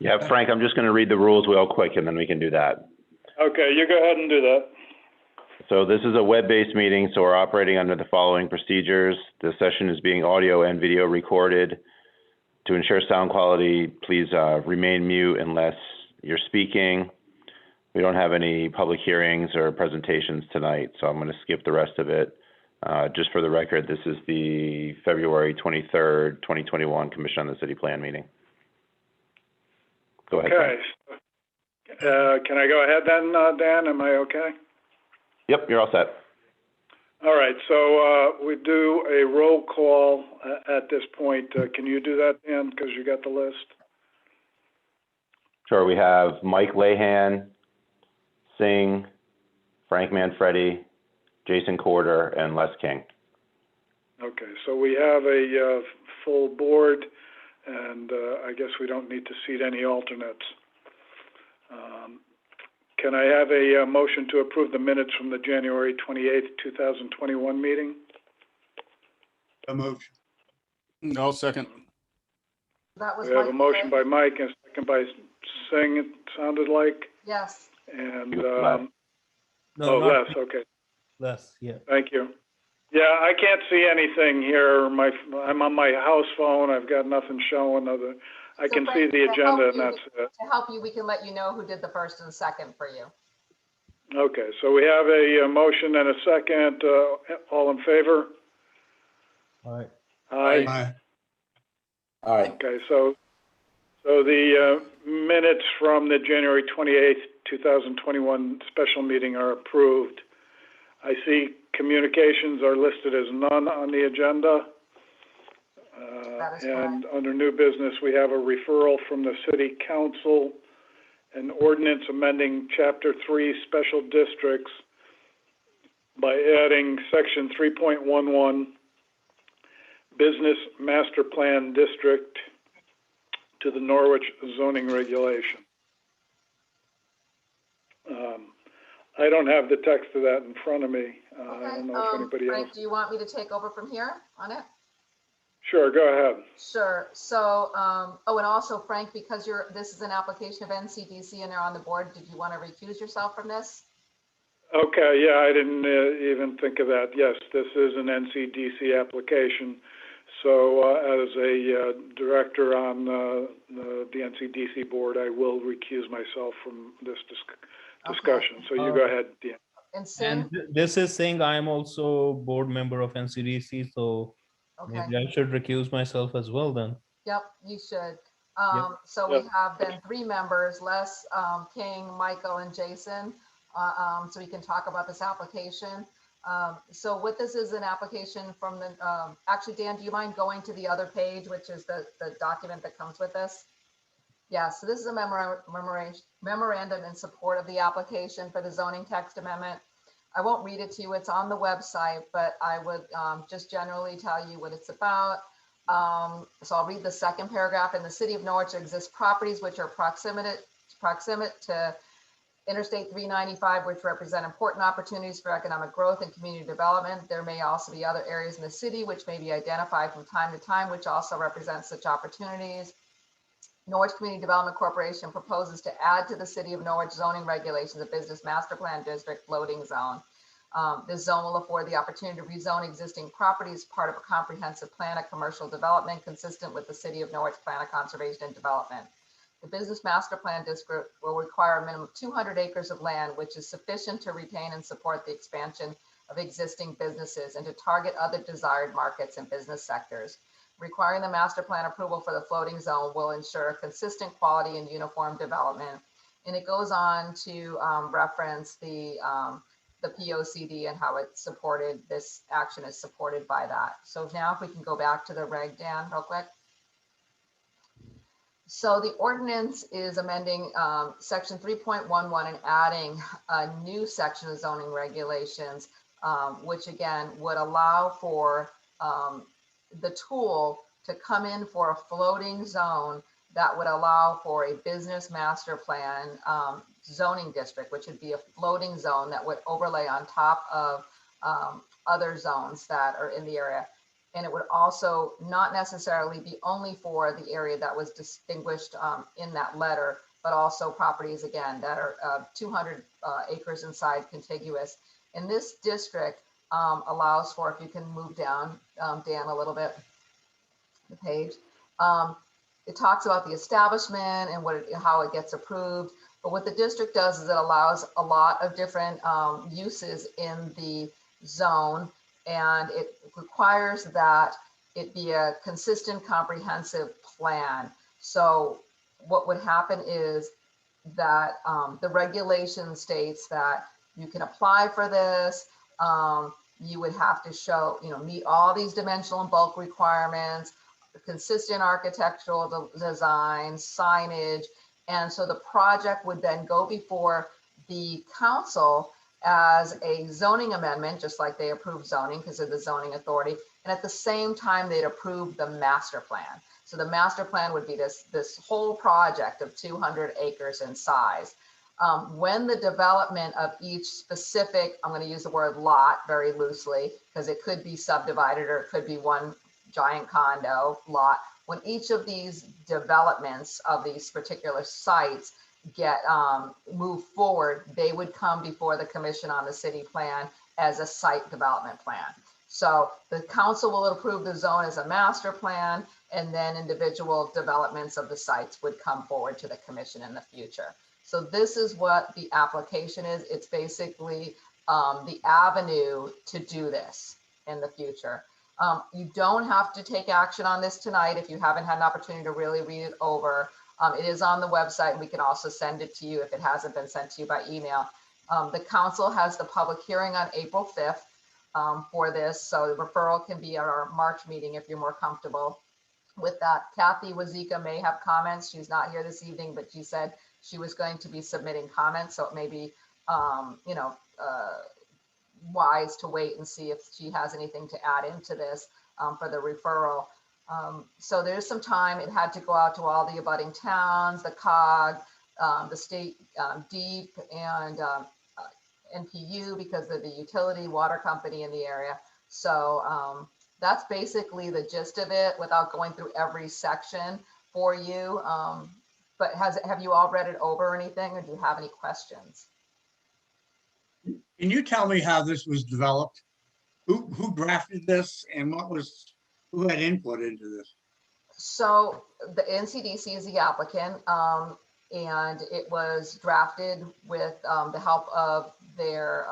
Yeah, Frank, I'm just going to read the rules real quick and then we can do that. Okay, you go ahead and do that. So this is a web-based meeting, so we're operating under the following procedures. The session is being audio and video recorded. To ensure sound quality, please remain mute unless you're speaking. We don't have any public hearings or presentations tonight, so I'm going to skip the rest of it. Just for the record, this is the February 23rd, 2021 Commission on the City Plan meeting. Go ahead. Okay. Can I go ahead then, Dan? Am I okay? Yep, you're all set. All right, so we do a roll call at this point. Can you do that, Dan, because you got the list? Sure, we have Mike Lahan, Singh, Frank Manfredi, Jason Corder, and Les King. Okay, so we have a full board, and I guess we don't need to seat any alternates. Can I have a motion to approve the minutes from the January 28th, 2021 meeting? A motion. I'll second. That was We have a motion by Mike and a second by Singh, it sounded like. Yes. And, Les. Les, okay. Les, yeah. Thank you. Yeah, I can't see anything here. I'm on my house phone. I've got nothing showing other. I can see the agenda and that's it. To help you, we can let you know who did the first and second for you. Okay, so we have a motion and a second. All in favor? All right. Aye. Aye. All right. Okay, so the minutes from the January 28th, 2021 special meeting are approved. I see communications are listed as none on the agenda. That is And correct. under new business, we have a referral from the City Council, an ordinance amending Chapter 3 Special Districts by adding Section 3.11 Business Master Plan District to the Norwich zoning regulation. I don't have the text of that in front of me. I don't know if anybody Frank, else. do you want me to take over from here on it? Sure, go ahead. Sure. So, oh, and also Frank, because this is an application of NCDC and they're on the board, did you want to recuse yourself from this? Okay, yeah, I didn't even think of that. Yes, this is an NCDC application. So as a director on the NCDC board, I will recuse myself from this discussion. Okay. So you go ahead, Dan. And Singh? And this is saying I am also board member of NCDC, so Okay. maybe I should recuse myself as well then. Yep, you should. Yep. So we have then 3 members, Les, King, Michael, and Jason. So we can talk about this application. So what this is an application from the, actually, Dan, do you mind going to the other page, which is the document that comes with this? Yeah, so this is a memorandum in support of the application for the zoning text amendment. I won't read it to you, it's on the website, but I would just generally tell you what it's about. So I'll read the second paragraph. In the city of Norwich exists properties which are proximate to Interstate 395, which represent important opportunities for economic growth and community development. There may also be other areas in the city which may be identified from time to time, which also represent such opportunities. Norwich Community Development Corporation proposes to add to the city of Norwich zoning regulations a business master plan district floating zone. This zone will afford the opportunity to rezone existing properties as part of a comprehensive plan of commercial development consistent with the city of Norwich Plan of Conservation and Development. The business master plan district will require a minimum of 200 acres of land, which is sufficient to retain and support the expansion of existing businesses and to target other desired markets and business sectors. Requiring the master plan approval for the floating zone will ensure consistent quality and uniform development. And it goes on to reference the POCD and how it's supported, this action is supported by that. So now if we can go back to the reg, Dan, real quick. So the ordinance is amending section 3.11 and adding a new section of zoning regulations, which again would allow for the tool to come in for a floating zone that would allow for a business master plan zoning district, which would be a floating zone that would overlay on top of other zones that are in the area. And it would also not necessarily be only for the area that was distinguished in that letter, but also properties, again, that are 200 acres inside contiguous. And this district allows for, if you can move down, Dan, a little bit, the page. It talks about the establishment and how it gets approved. But what the district does is it allows a lot of different uses in the zone, and it requires that it be a consistent, comprehensive plan. So what would happen is that the regulation states that you can apply for this. You would have to show, meet all these dimensional and bulk requirements, consistent architectural design, signage. And so the project would then go before the council as a zoning amendment, just like they approve zoning because they're the zoning authority. And at the same time, they'd approve the master plan. So the master plan would be this whole project of 200 acres in size. When the development of each specific, I'm going to use the word lot very loosely because it could be subdivided or it could be one giant condo lot. When each of these developments of these particular sites get moved forward, they would come before the commission on the city plan as a site development plan. So the council will approve the zone as a master plan, and then individual developments of the sites would come forward to the commission in the future. So this is what the application is. It's basically the avenue to do this in the future. You don't have to take action on this tonight if you haven't had an opportunity to really read it over. It is on the website, and we can also send it to you if it hasn't been sent to you by email. The council has the public hearing on April 5th for this, so the referral can be at our March meeting if you're more comfortable with that. Kathy Wazika may have comments. She's not here this evening, but she said she was going to be submitting comments, so it may be wise to wait and see if she has anything to add into this for the referral. So there's some time. It had to go out to all the abutting towns, the COG, the state DEEP, and NPU because of the utility water company in the area. So that's basically the gist of it without going through every section for you. But have you all read it over or anything, or do you have any questions? Can you tell me how this was developed? Who drafted this and who had input into this? So the NCDC is the applicant, and it was drafted with the help of their,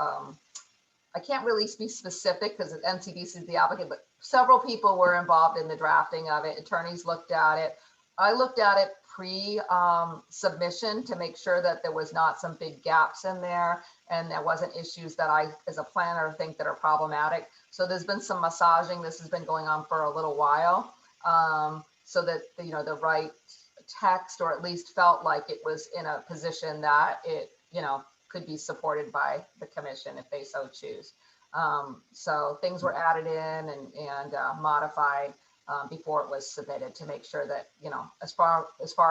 I can't really be specific because NCDC is the applicant, but several people were involved in the drafting of it. Attorneys looked at it. I looked at it pre-submission to make sure that there was not some big gaps in there and there wasn't issues that I, as a planner, think that are problematic. So there's been some massaging. This has been going on for a little while, so that the right text, or at least felt like it was in a position that it could be supported by the commission if they so choose. So things were added in and modified before it was submitted to make sure that, as far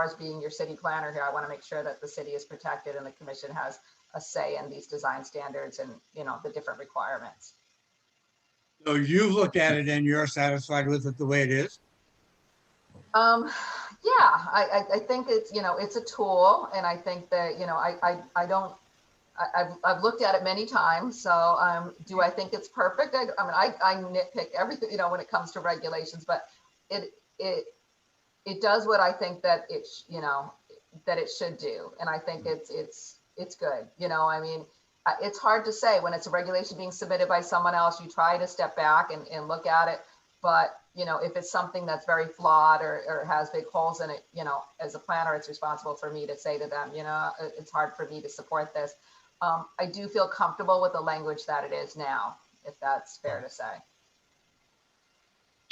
as being your city planner here, I want to make sure that the city is protected and the commission has a say in these design standards and, the different requirements. So you've looked at it and you're satisfied with it the way it is? Yeah, I think it's, it's a tool, and I think that, I've looked at it many times. So do I think it's perfect? I nitpick everything, when it comes to regulations, but it does what I think that that it should do. And I think it's good. It's hard to say when it's a regulation being submitted by someone else. You try to step back and look at it, but if it's something that's very flawed or has big holes in it, as a planner, it's responsible for me to say to them, it's hard for me to support this. I do feel comfortable with the language that it is now, if that's fair to say.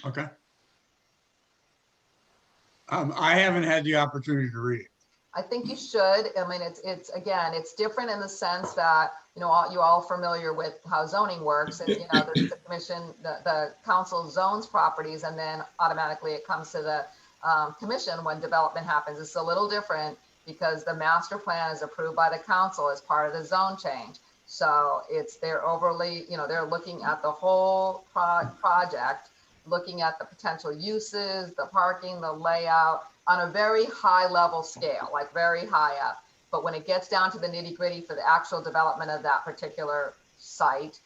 Okay. I haven't had the opportunity to read it. I think you should. I mean, it's different in the sense that, you all familiar with how zoning works, and, the commission, the council zones properties, and then automatically it comes to the commission when development happens. It's a little different because the master plan is approved by the council as part of the zone change. So they're overly, they're looking at the whole project looking at the potential uses, the parking, the layout on a very high level scale, like very high up. But when it gets down to the nitty gritty for the actual development of that particular site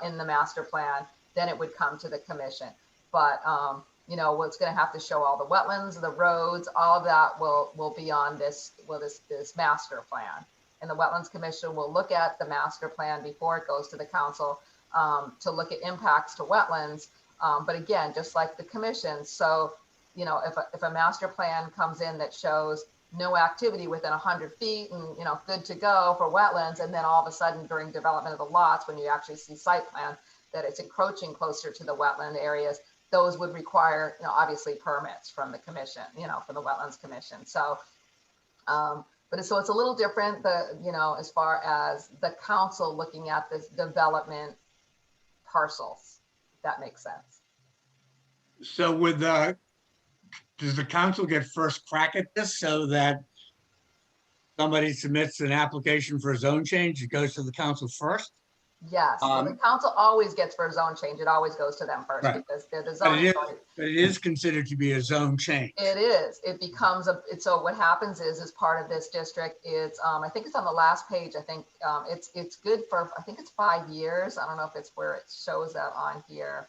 in the master plan, then it would come to the commission. But, you know, what's going to have to show all the wetlands, the roads, all of that will be on this master plan. And the Wetlands Commission will look at the master plan before it goes to the council to look at impacts to wetlands. But again, just like the commission, so, you know, if a master plan comes in that shows no activity within 100 feet and, you know, good to go for wetlands, and then all of a sudden during development of the lots, when you actually see site plan, that it's encroaching closer to the wetland areas, those would require, you know, obviously permits from the commission, you know, from the Wetlands Commission. So, so it's a little different, you know, as far as the council looking at this development parcels, if that makes sense. So does the council get first crack at this so that somebody submits an application for a zone change, it goes to the council first? Yes, well, the council always gets for a zone change. It always goes to them first, Right. because they're the But zoning. it is considered to be a zone change. It is. It becomes so what happens is, as part of this district, it's I think it's on the last page. I think it's good for, I think it's 5 years. I don't know if it's where it shows that on here.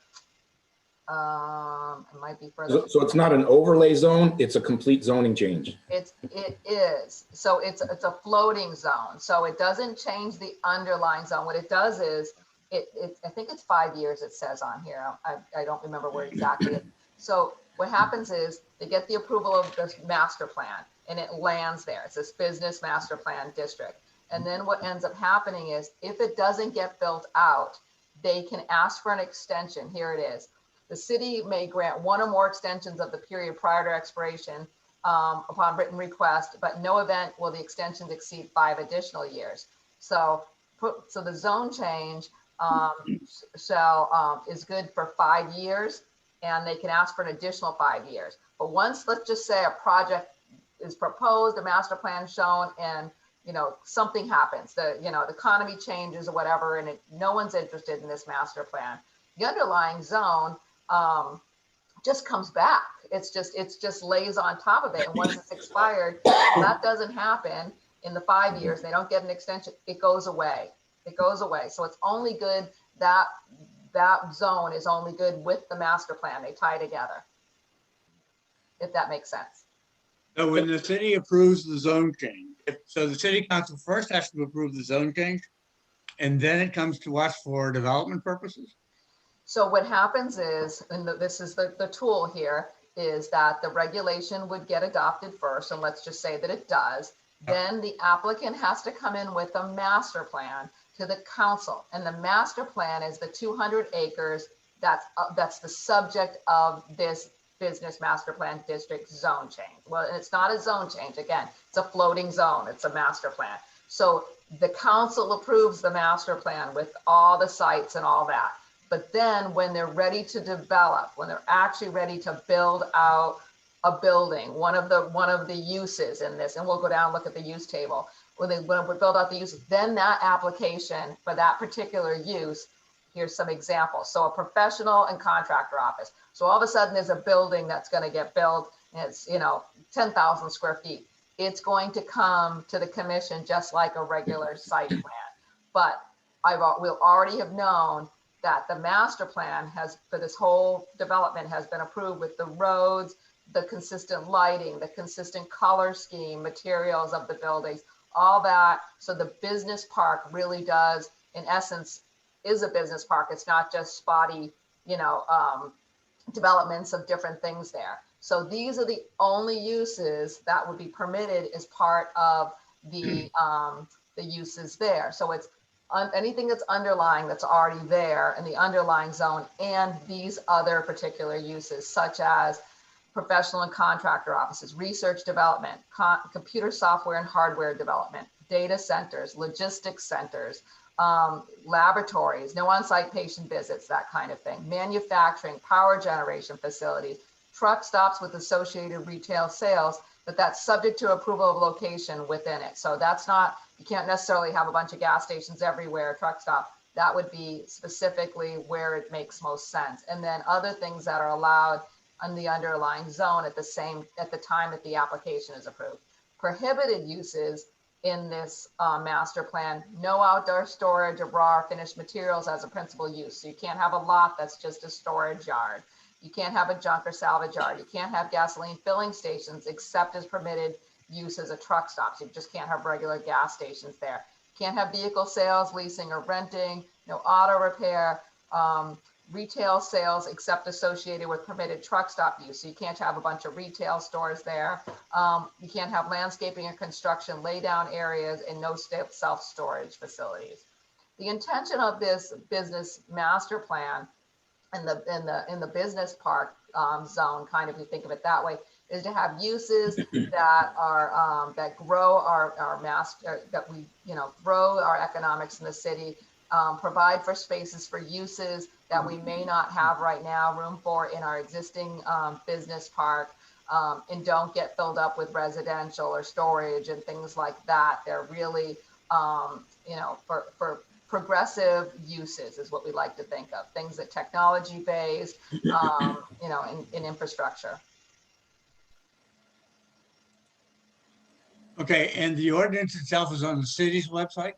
It might be further. So it's not an overlay zone, it's a complete zoning change. It is. So it's a floating zone. So it doesn't change the underlying zone. What it does is I think it's 5 years, it says on here. I don't remember where exactly. So what happens is they get the approval of this master plan and it lands there. It's this business master plan district. And then what ends up happening is, if it doesn't get built out, they can ask for an extension. Here it is. The city may grant one or more extensions of the period prior to expiration upon written request, but no event will the extensions exceed 5 additional years. So the zone change is good for 5 years, and they can ask for an additional 5 years. But once, let's just say, a project is proposed, a master plan shown, and, you know, something happens, the economy changes or whatever, and no one's interested in this master plan, the underlying zone just comes back. It's just lays on top of it. And once it's expired, that doesn't happen in the 5 years. They don't get an extension. It goes away. It goes away. So it's only good, that zone is only good with the master plan. They tie together, if that makes sense. So when the city approves the zone change, so the city council first has to approve the zone change, and then it comes to us for development purposes? So what happens is, and this is the tool here, is that the regulation would get adopted first, and let's just say that it does. Then the applicant has to come in with a master plan to the council, and the master plan is the 200 acres that's the subject of this business master plan district zone change. Well, and it's not a zone change. Again, it's a floating zone. It's a master plan. So the council approves the master plan with all the sites and all that. But then when they're ready to develop, when they're actually ready to build out a building, one of the uses in this, and we'll go down and look at the use table, when we build out the uses, then that application for that particular use, here's some examples. So a professional and contractor office. So all of a sudden there's a building that's going to get built, and it's, 10,000 square feet. It's going to come to the commission just like a regular site plan. But we'll already have known that the master plan for this whole development has been approved with the roads, the consistent lighting, the consistent color scheme, materials of the buildings, all that. So the business park really does, in essence, is a business park. It's not just spotty, developments of different things there. So these are the only uses that would be permitted as part of the uses there. So it's anything that's underlying, that's already there in the underlying zone, and these other particular uses, such as professional and contractor offices, research development, computer software and hardware development, data centers, logistics centers, laboratories, no on-site patient visits, that kind of thing, manufacturing, power generation facilities, truck stops with associated retail sales, but that's subject to approval of location within it. So that's not, you can't necessarily have a bunch of gas stations everywhere, truck stop. that would be specifically where it makes most sense. And then other things that are allowed on the underlying zone at the time that the application is approved. Prohibited uses in this master plan, no outdoor storage of raw or finished materials as a principal use. So you can't have a lot that's just a storage yard. You can't have a junk or salvage yard. You can't have gasoline filling stations except as permitted use as a truck stop. So you just can't have regular gas stations there. Can't have vehicle sales, leasing or renting, no auto repair, retail sales except associated with permitted truck stop use. So you can't have a bunch of retail stores there. You can't have landscaping or construction laydown areas and no self-storage facilities. The intention of this business master plan in the business park zone, kind of, you think of it that way, is to have uses that are that grow our that we grow our economics in the city, provide for spaces for uses that we may not have right now room for in our existing business park, and don't get filled up with residential or storage and things like that. They're really for progressive uses is what we like to think of, things that technology based, in infrastructure. Okay, and the ordinance itself is on the city's website?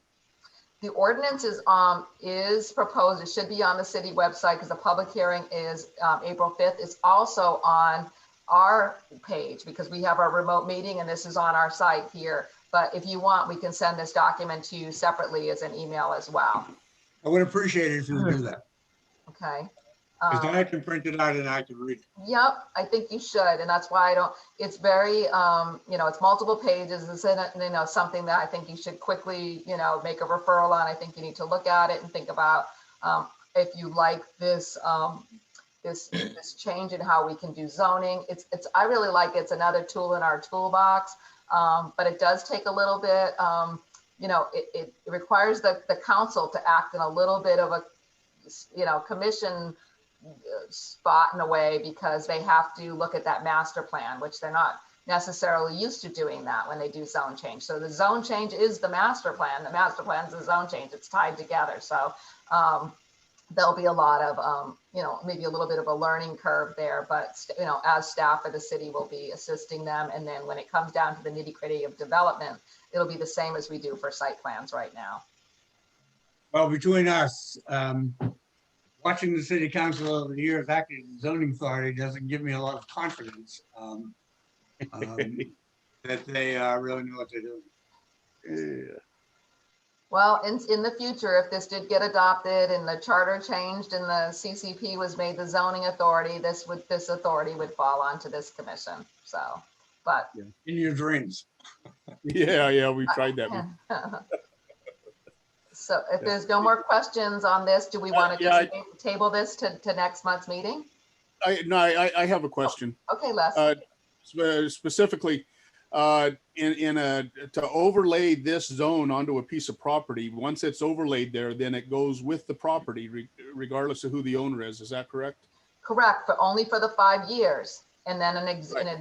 The ordinance is proposed, it should be on the city website because the public hearing is April 5th. It's also on our page because we have our remote meeting and this is on our site here. But if you want, we can send this document to you separately as an email as well. I would appreciate it if you would do that. Okay. Because then I can print it out and I can read it. Yep, I think you should, and that's why it's very, it's multiple pages. It's something that I think you should quickly, make a referral on. I think you need to look at it and think about if you like this, this change in how we can do zoning. I really like it. It's another tool in our toolbox, but it does take a little bit, it requires the council to act in a little bit of a, commission spot in a way, because they have to look at that master plan, which they're not necessarily used to doing that when they do zone change. So the zone change is the master plan. The master plan is the zone change. It's tied together. So there'll be a lot of, maybe a little bit of a learning curve there, but, as staff of the city will be assisting them. And then when it comes down to the nitty gritty of development, it'll be the same as we do for site plans right now. Well, between us, watching the city council over the years acting as zoning authority doesn't give me a lot of confidence that they really know what they're doing. Yeah. Well, in the future, if this did get adopted and the charter changed and the CCP was made the zoning authority, this authority would fall onto this commission. So, but In your dreams. Yeah, we tried that one. So if there's no more questions on this, do we want to just table this to next month's meeting? I have a question. Okay, Les. Specifically, to overlay this zone onto a piece of property, once it's overlaid there, then it goes with the property regardless of who the owner is. Is that correct? Correct, but only for the 5 years. And then and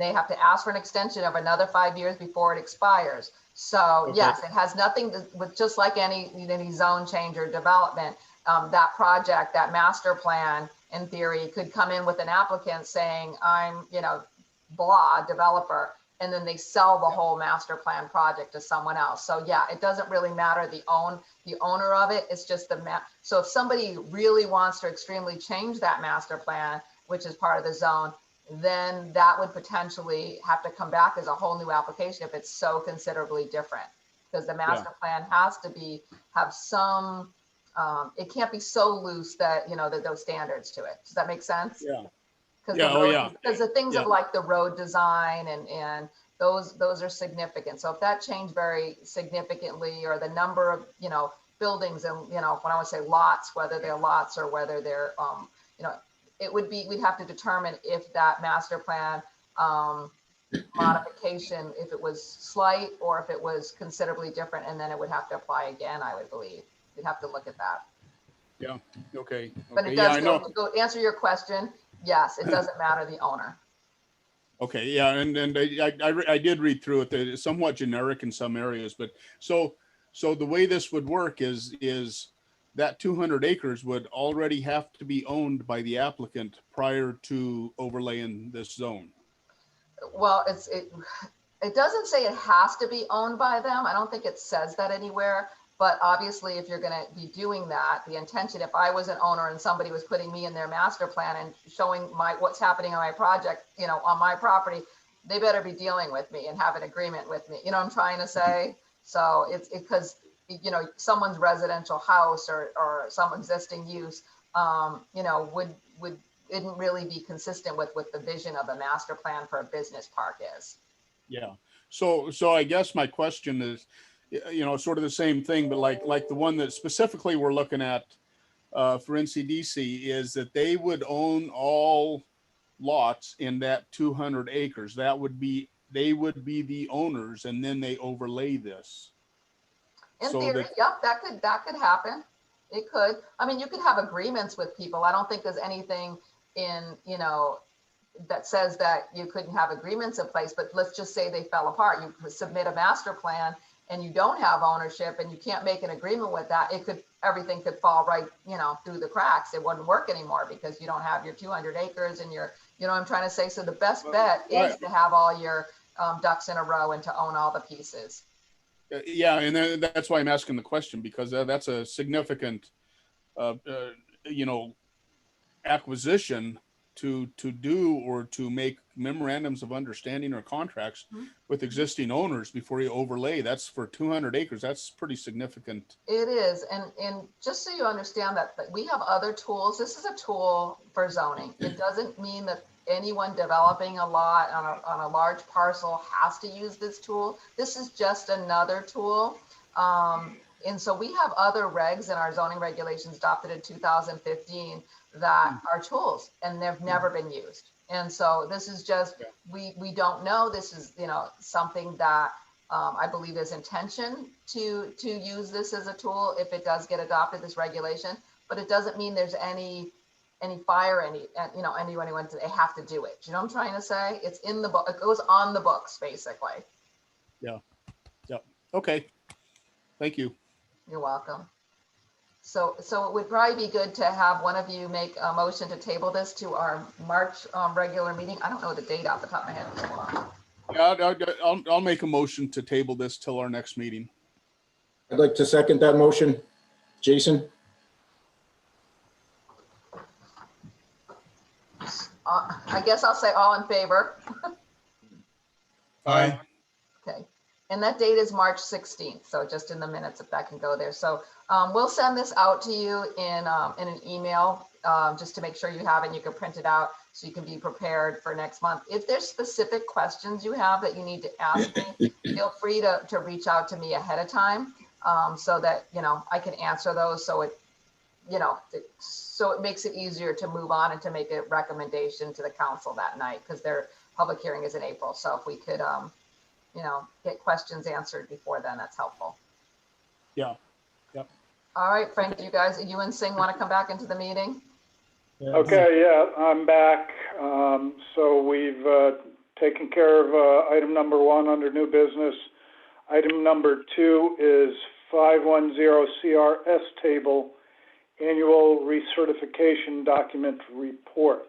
they have to ask for an extension of another 5 years before it expires. So okay. Yes, it has nothing to with, just like any zone change or development, that project, that master plan, in theory, could come in with an applicant saying, I'm, blah, developer, and then they sell the whole master plan project to someone else. So yeah, it doesn't really matter the owner of it. It's just so if somebody really wants to extremely change that master plan, which is part of the zone, then that would potentially have to come back as a whole new application if it's so considerably different, because the master plan has to have some, it can't be so loose that, that those standards to it. Does that make sense? Yeah. Because the things of like the road design and those are significant. So if that changed very significantly, or the number of, buildings and, when I would say lots, whether they're lots or whether they're, it would be, we'd have to determine if that master plan modification, if it was slight or if it was considerably different, and then it would have to apply again, I would believe. We'd have to look at that. Yeah, okay. But it does go answer your question. Yes, it doesn't matter the owner. Okay, yeah, and I did read through it. It's somewhat generic in some areas, but so the way this would work is that 200 acres would already have to be owned by the applicant prior to overlaying this zone. Well, it doesn't say it has to be owned by them. I don't think it says that anywhere. But obviously, if you're going to be doing that, the intention, if I was an owner and somebody was putting me in their master plan and showing what's happening on my project, you know, on my property, they better be dealing with me and have an agreement with me. You know what I'm trying to say? So it's because, you know, someone's residential house or some existing use, you know, wouldn't really be consistent with what the vision of the master plan for a business park is. Yeah. So I guess my question is, you know, sort of the same thing, but like the one that specifically we're looking at for NCDC is that they would own all lots in that 200 acres. They would be the owners, and then they overlay this. In So theory, yep, that could happen. It could. I mean, you could have agreements with people. I don't think there's anything in, you know, that says that you couldn't have agreements in place, but let's just say they fell apart. You submit a master plan and you don't have ownership and you can't make an agreement with that. Everything could fall right, you know, through the cracks. It wouldn't work anymore because you don't have your 200 acres and you know what I'm trying to say? So the best bet is to have all your ducks in a row and to own all the pieces. Yeah, and that's why I'm asking the question, because that's a significant, you know, acquisition to do or to make memorandums of understanding or contracts with existing owners before you overlay. That's for 200 acres. That's pretty significant. It is. And just so you understand that we have other tools. This is a tool for zoning. It doesn't mean that anyone developing a lot on a large parcel has to use this tool. This is just another tool. And so we have other regs in our zoning regulations adopted in 2015 that are tools, and they've never been used. And so this is just, we don't know. This is, you know, something that I believe there's intention to use this as a tool if it does get adopted, this regulation, but it doesn't mean there's any fire, you know, anyone they have to do it. You know what I'm trying to say? It's in the book. It goes on the books, basically. Yeah. Okay. Thank you. You're welcome. So it would probably be good to have one of you make a motion to table this to our March regular meeting. I don't know the date off the top of my head. Yeah, I'll make a motion to table this till our next meeting. I'd like to second that motion. Jason? I guess I'll say all in favor. Aye. Okay. And that date is March 16th. So just in the minutes, if that can go there. So we'll send this out to you in an email just to make sure you have it and you can print it out so you can be prepared for next month. If there's specific questions you have that you need to ask me, feel free to reach out to me ahead of time so that, you know, I can answer those. So it, you know, so it makes it easier to move on and to make a recommendation to the council that night because their public hearing is in April. So if we could, you know, get questions answered before then, that's helpful. Yeah. Yep. All right, Frank, you and Singh want to come back into the meeting? Okay, yeah, I'm back. So we've taken care of item number 1 under new business. Item number 2 is 510 CRS table, annual recertification document report.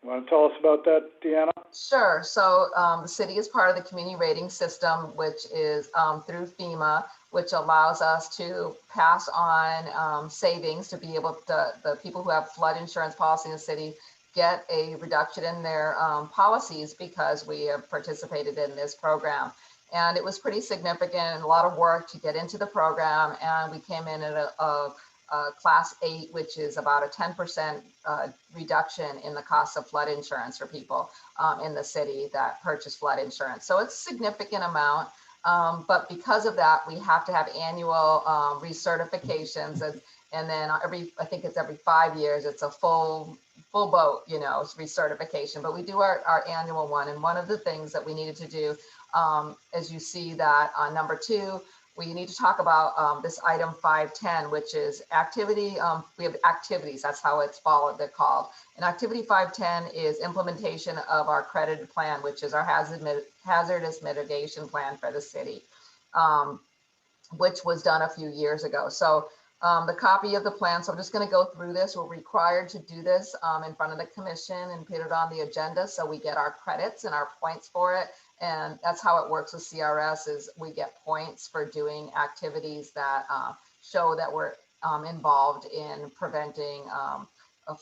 You want to tell us about that, Deanna? Sure. So the city is part of the community rating system, which is through FEMA, which allows us to pass on savings to be able to, the people who have flood insurance policy in the city get a reduction in their policies because we have participated in this program. And it was pretty significant and a lot of work to get into the program. And we came in at a class 8, which is about a 10% reduction in the cost of flood insurance for people in the city that purchase flood insurance. So it's a significant amount. But because of that, we have to have annual recertifications. And then I think it's every 5 years, it's a full boat, you know, recertification. But we do our annual one. And one of the things that we needed to do, as you see that on number 2, we need to talk about this item 510, which is activity. We have activities, that's how it's they're called. And activity 510 is implementation of our credited plan, which is our hazardous mitigation plan for the city, which was done a few years ago. So The copy of the plan, so I'm just gonna go through this. We're required to do this in front of the commission and put it on the agenda, so we get our credits and our points for it. And that's how it works with CRS, is we get points for doing activities that show that we're involved in preventing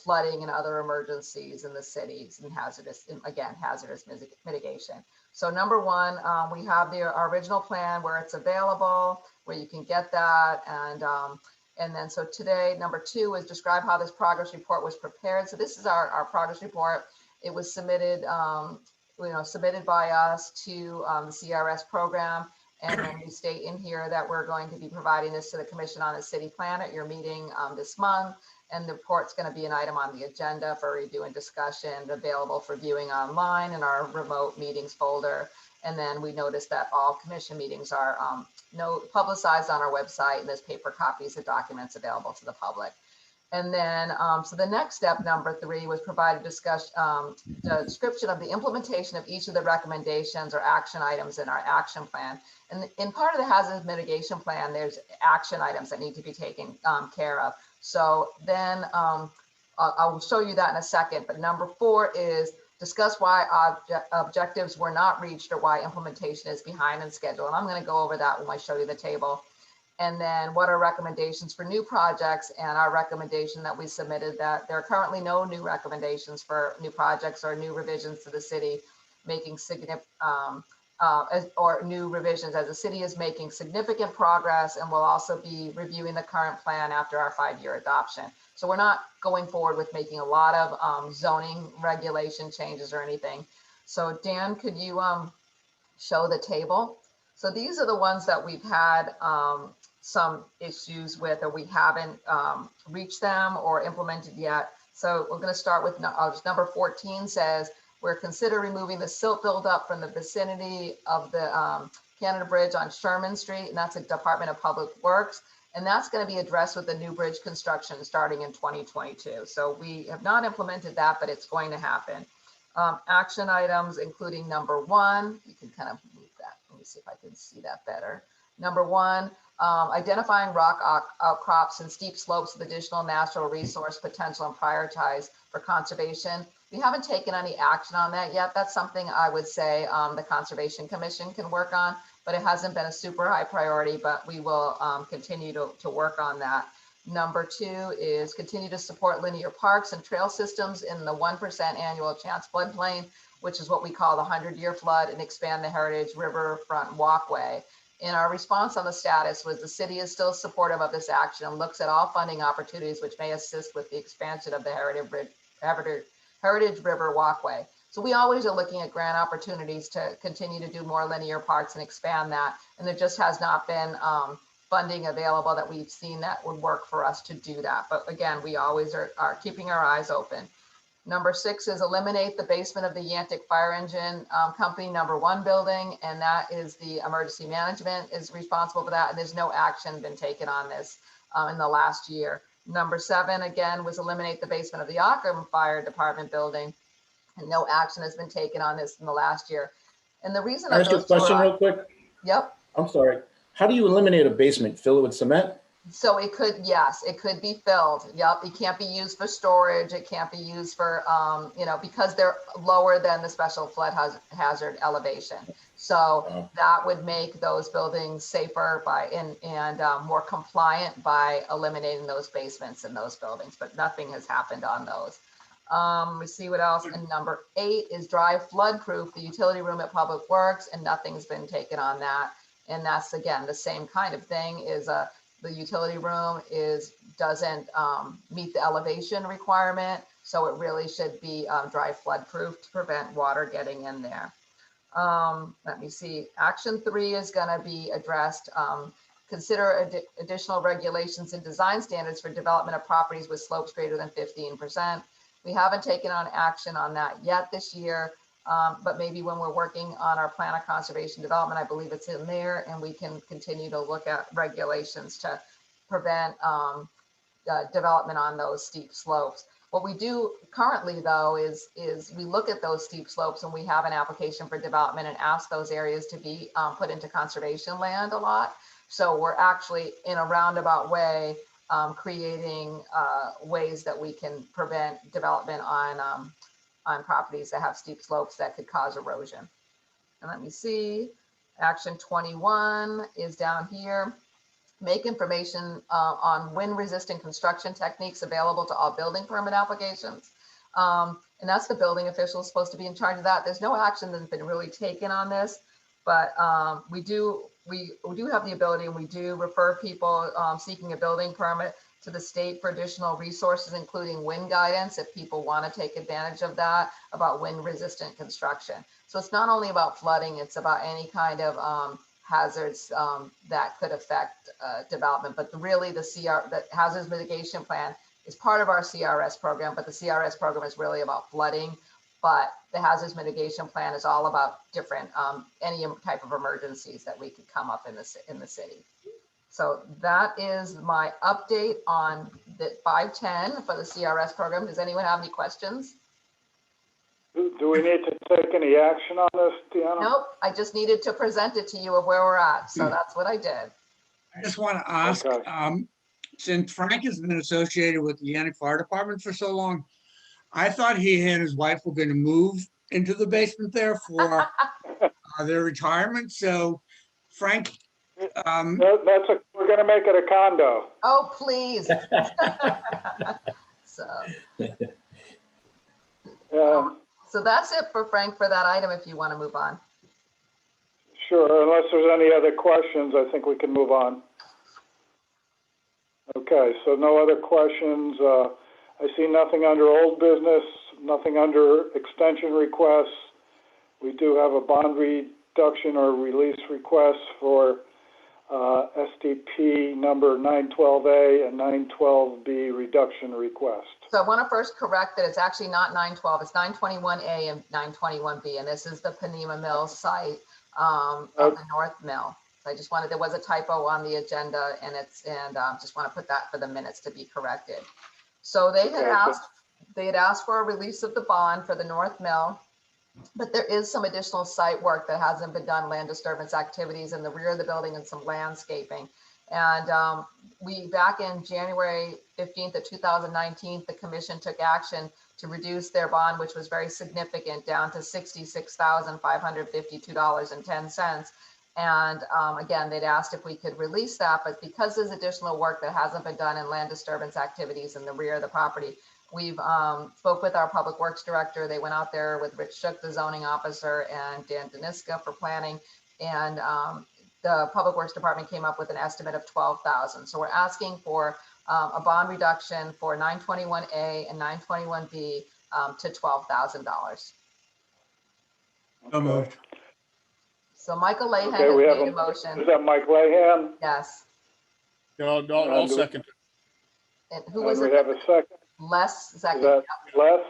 flooding and other emergencies in the cities and hazardous mitigation. So number one, we have our original plan where it's available, where you can get that. And then so today, number two is describe how this progress report was prepared. So this is our progress report. It was submitted, submitted by us to the CRS program. And then we state in here that we're going to be providing this to the commission on the city plan at your meeting this month. And the report's going to be an item on the agenda for review and discussion, available for viewing online in our remote meetings folder. And then we noticed that all commission meetings are publicized on our website, and there's paper copies of documents available to the public. And then, so the next step, number three, was provide a the description of the implementation of each of the recommendations or action items in our action plan. And in part of the hazard mitigation plan, there's action items that need to be taken care of. So then I'll show you that in a second. But number four is discuss why objectives were not reached or why implementation is behind in schedule. And I'm going to go over that when I show you the table. And then what are recommendations for new projects, and our recommendation that we submitted, that there are currently no new recommendations for new projects or new revisions to the city making significant or new revisions, as the city is making significant progress and will also be reviewing the current plan after our 5-year adoption. So we're not going forward with making a lot of zoning regulation changes or anything. So Dan, could you show the table? So these are the ones that we've had some issues with, or we haven't reached them or implemented yet. So we're going to start with number 14 says, we're consider removing the silt buildup from the vicinity of the Canada Bridge on Sherman Street, and that's a Department of Public Works. And that's going to be addressed with the new bridge construction starting in 2022. So we have not implemented that, but it's going to happen. Action items, including number one, you can kind of move that. Let me see if I can see that better. Number one, identifying rock outcrops and steep slopes with additional natural resource potential and prioritize for conservation. We haven't taken any action on that yet. That's something I would say the Conservation Commission can work on, but it hasn't been a super high priority, but we will continue to work on that. Number two is continue to support linear parks and trail systems in the 1% annual chance floodplain, which is what we call the 100-year flood, and expand the Heritage Riverfront Walkway. And our response on the status was the city is still supportive of this action and looks at all funding opportunities which may assist with the expansion of the Heritage River Walkway. So we always are looking at grant opportunities to continue to do more linear parks and expand that. And there just has not been funding available that we've seen that would work for us to do that. But again, we always are keeping our eyes open. Number 6 is eliminate the basement of the Yantic Fire Engine Company #1 building, and that is the emergency management is responsible for that, and there's no action been taken on this in the last year. Number 7, again, was eliminate the basement of the Ockham Fire Department building, and no action has been taken on this in the last year. And the reason Can I ask you a question real quick? Yep. I'm sorry. How do you eliminate a basement? Fill it with cement? So it could, yes, it could be filled. Yep. It can't be used for storage. It can't be used for, because they're lower than the special flood hazard elevation. So that would make those buildings safer and more compliant by eliminating those basements in those buildings, but nothing has happened on those. We see what else. And number 8 is dry flood proof the utility room at Public Works, and nothing's been taken on that. And that's, again, the same kind of thing is the utility room doesn't meet the elevation requirement. So it really should be dry flood proof to prevent water getting in there. Let me see. Action 3 is going to be addressed. Consider additional regulations and design standards for development of properties with slopes greater than 15%. We haven't taken on action on that yet this year. But maybe when we're working on our plan of conservation development, I believe it's in there, and we can continue to look at regulations to prevent development on those steep slopes. What we do currently, though, is we look at those steep slopes and we have an application for development and ask those areas to be put into conservation land a lot. So we're actually, in a roundabout way, creating ways that we can prevent development on properties that have steep slopes that could cause erosion. And let me see, action 21 is down here. Make information on wind-resistant construction techniques available to all building permit applications. And that's the building official is supposed to be in charge of that. There's no action that's been really taken on this, but we do have the ability, and we do refer people seeking a building permit to the state for additional resources, including wind guidance, if people want to take advantage of that, about wind-resistant construction. So it's not only about flooding, it's about any kind of hazards that could affect development. But really the hazards mitigation plan is part of our CRS program, but the CRS program is really about flooding. But the hazards mitigation plan is all about different, any type of emergencies that we could come up in the city. So that is my update on the 510 for the CRS program. Does anyone have any questions? Do we need to take any action on this, Deanna? Nope, I just needed to present it to you of where we're at. So that's what I did. I just want to ask, Okay. since Frank has been associated with the Yannick Fire Department for so long, I thought he and his wife were going to move into the basement there for their retirement. So Frank, We're gonna make it a condo. Oh, please. So that's it for Frank for that item, if you want to move on. Sure, unless there's any other questions, I think we can move on. Okay, so no other questions. I see nothing under old business, nothing under extension requests. We do have a bond reduction or release request for STP number 912A and 912B reduction request. So I want to first correct that it's actually not 912, it's 921A and 921B, and this is the Panema Mills site of the North Mill. So I just wanted, there was a typo on the agenda, and just want to put that for the minutes to be corrected. So they had asked for a release of the bond for the North Mill, but there is some additional site work that hasn't been done, land disturbance activities in the rear of the building and some landscaping. And we, back in January 15th of 2019, the commission took action to reduce their bond, which was very significant, down to $66,552.10. And again, they'd asked if we could release that, but because there's additional work that hasn't been done in land disturbance activities in the rear of the property, we've spoke with our public works director. They went out there with Rich Shook, the zoning officer, and Dan Deniska for planning. And the public works department came up with an estimate of $12,000. So we're asking for a bond reduction for 921A and 921B to $12,000. so moved. So Michael Lahan Okay, has we have made a Is motion. that Mike Lahan? Yes. I'll second. And who And was we it? have a second. Les, Is second. that Les?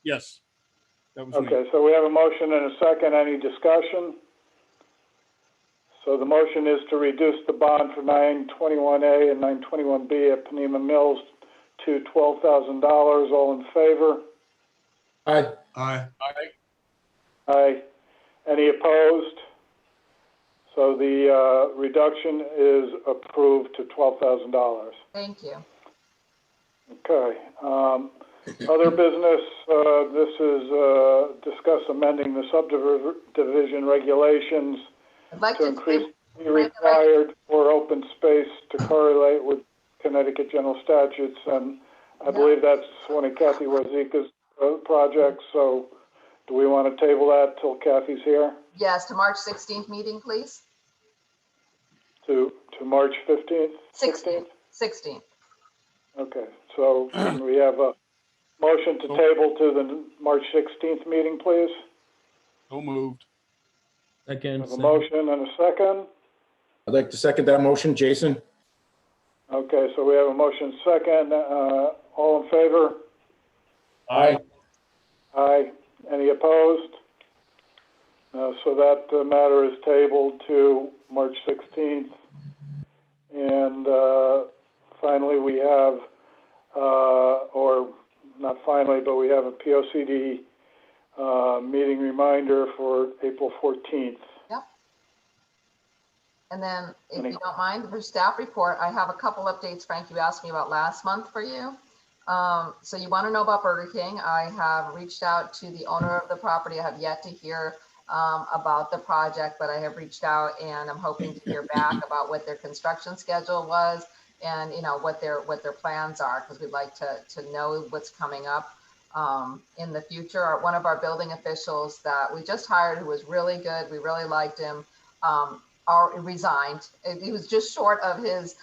Yes. That was me. Okay, so we have a motion and a second. Any discussion? So the motion is to reduce the bond for 921A and 921B at Panema Mills to $12,000. All in favor? Aye. Aye. Aye. Any opposed? So the reduction is approved to $12,000. Thank you. Okay. Other business, this is discuss amending the subdivision regulations I'd like to to increase the required for open space to correlate with Connecticut general statutes. And I believe that's one of Kathy Wazika's projects. So do we want to table that till Kathy's here? Yes, to March 16th meeting, please. To March 15th? 16th. Okay, so can we have a motion to table to the March 16th meeting, please? So moved. Second. Have a motion and a second. I'd like to second that motion. Jason? Okay, so we have a motion second. All in favor? Aye. Aye. Any opposed? So that matter is tabled to March 16th. And finally, we have, or not finally, but we have a POCD meeting reminder for April 14th. Yep. And then, if Any- you don't mind, for staff report, I have a couple updates, Frank, you asked me about last month for you. So you want to know about Burger King. I have reached out to the owner of the property. I have yet to hear about the project, but I have reached out and I'm hoping to hear back about what their construction schedule was and, you know, what their plans are, because we'd like to know what's coming up in the future. One of our building officials that we just hired, who was really good, we really liked him, resigned. He was just short of his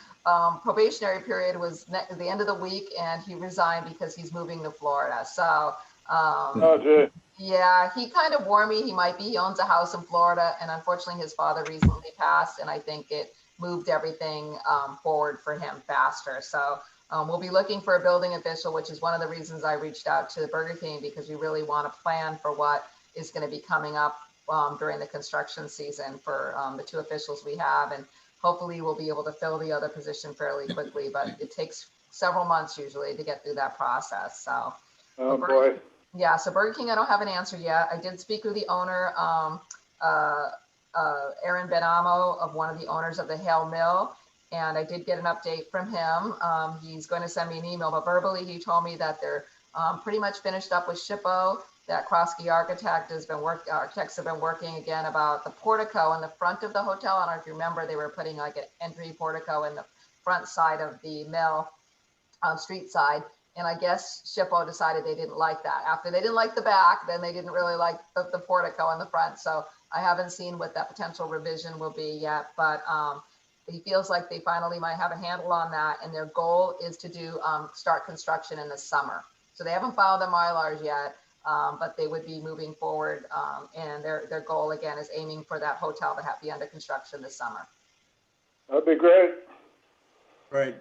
probationary period, was the end of the week, and he resigned because he's moving to Florida. So, Oh, gee. yeah, he kind of warned me he owns a house in Florida, and unfortunately his father recently passed, and I think it moved everything forward for him faster. So we'll be looking for a building official, which is one of the reasons I reached out to Burger King, because we really want to plan for what is going to be coming up during the construction season for the two officials we have. And hopefully we'll be able to fill the other position fairly quickly, but it takes several months usually to get through that process. So, Oh, boy. yeah, so Burger King, I don't have an answer yet. I did speak with the owner, Aaron Benamo, of one of the owners of the Hale Mill, and I did get an update from him. He's going to send me an email, but verbally he told me that they're pretty much finished up with SHPO, that Kroski architects have been working again about the portico in the front of the hotel. I don't know if you remember, they were putting like an entry portico in the front side of the mill, street side. And I guess SHPO decided they didn't like that. After they didn't like the back, then they didn't really like the portico in the front. So I haven't seen what that potential revision will be yet, but he feels like they finally might have a handle on that. And their goal is to start construction in the summer. So they haven't filed the Mylars yet, but they would be moving forward. And their goal again is aiming for that hotel to be under construction this summer. That'd be great. Right.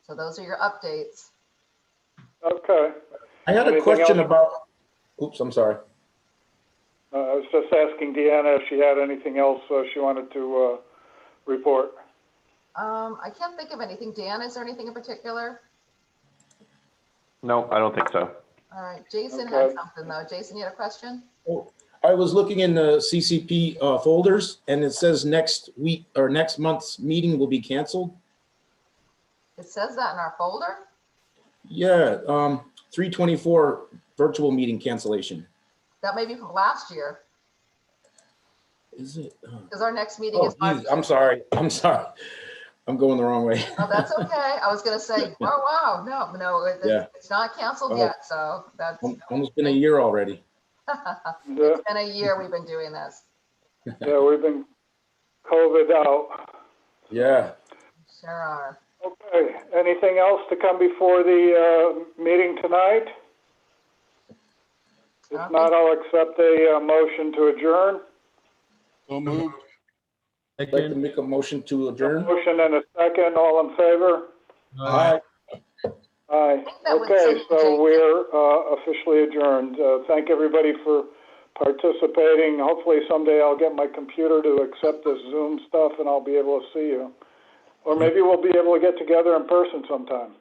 So those are your updates. Okay. I had a Anything question else? about, oops, I'm sorry. I was just asking Deanna if she had anything else she wanted to report. I can't think of anything. Dan, is there anything in particular? No, I don't think so. All right, Jason had Okay. something though. Jason, you had a question? Oh, I was looking in the CCP folders and it says next week or next month's meeting will be canceled. It says that in our folder? Yeah, 324 virtual meeting cancellation. That may be from last year, Is it? because our next meeting Oh, is March. geez, I'm sorry. I'm going the wrong way. Oh, that's okay. I was gonna say, oh, wow, no, Yeah. it's not canceled Oh. yet, so that's, Almost been a year already. Yeah, it's been a year we've been doing this. yeah, we've been COVID out. Yeah. Sure are. Okay, anything else to come before the meeting tonight? If not, I'll accept a motion to adjourn. So moved. I'd like to Second. make a motion to adjourn. Motion and a second, all in favor? Aye. Aye. that was Okay, Jason. so we're officially adjourned. Thank everybody for participating. Hopefully someday I'll get my computer to accept this Zoom stuff and I'll be able to see you. Or maybe we'll be able to get together in person sometime.